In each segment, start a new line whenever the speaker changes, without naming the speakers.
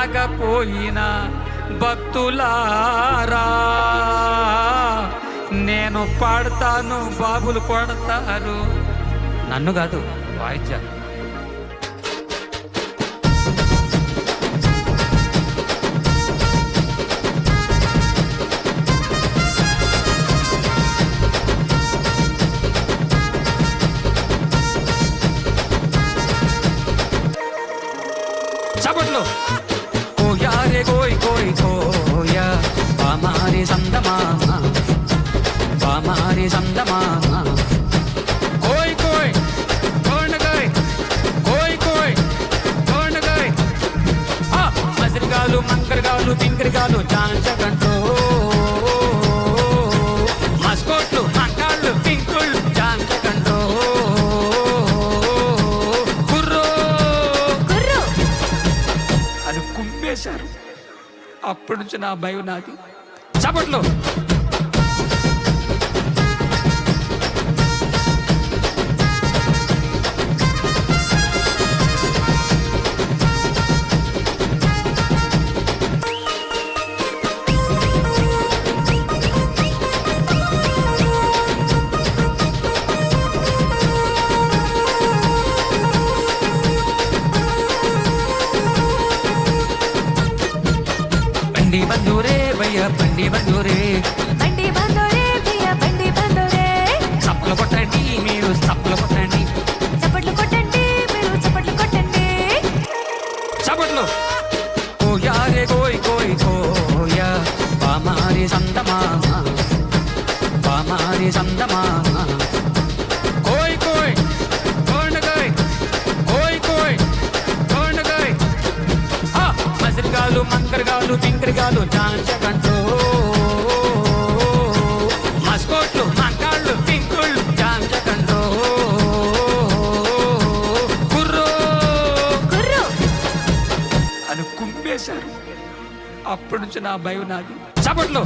రాకపోయినా భక్తులారా నేను పాడతాను, బాబులు కొడతారు. నన్ను కాదు, వాయిద్యాలు. చప్పట్లు. కోయారే కోయ్ కోయ్ కోయా పామారి సందమామ, పామారి సందమామ. కోయ్ కోయ్ కోండగాయ్, కోయ్ కోయ్ కోండగాయ్. మసిరిగాలు మంకరగాలు తింకరిగాలు జాంచకంటో మస్కోట్లు మంకాళ్ళు పింకుళ్ళు జాంచకంటో కుమ్మేశారు. అప్పటి నుంచి నా భయం నాది. చప్పట్లు. బండి బందూరే భయ్యా బండి బందూరే,
బండి బందోరే భయ్యా బండి బందోరే.
చప్పలు కొట్టండి మీరు, చప్పలు కొట్టండి,
చప్పట్లు కొట్టండి మీరు, చప్పట్లు కొట్టండి.
చప్పట్లు. కోయారే కోయ్ కోయ్ కోయా పామారి సందమామ, పామారి సందమామ. కోయ్ కోయ్ కోండగాయ్, కోయ్ కోయ్ కోండగాయ్. మసిరిగాలు మంకరగాలు పింకరిగాలు జాంచకంటో మస్కోట్లు మంకాళ్ళు పింకుళ్ళు జాంచకంటో కుర్రో
కుర్రు.
అని కుమ్మేశారు. అప్పటి నుంచి నా భయం నాది. చప్పట్లు.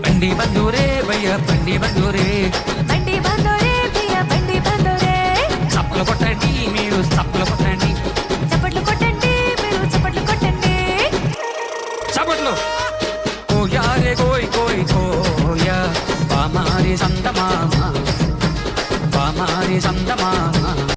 బండి బందూరే భయ్యా బండి బందూరే,
బండి బందోరే భయ్యా బండి బందోరే.
చప్పలు కొట్టండి మీరు, చప్పలు కొట్టండి,
చప్పట్లు కొట్టండి మీరు, చప్పట్లు కొట్టండి.
చప్పట్లు. కోయారే కోయ్ కోయ్ కోయా పామారి సందమామ, పామారి సందమామ.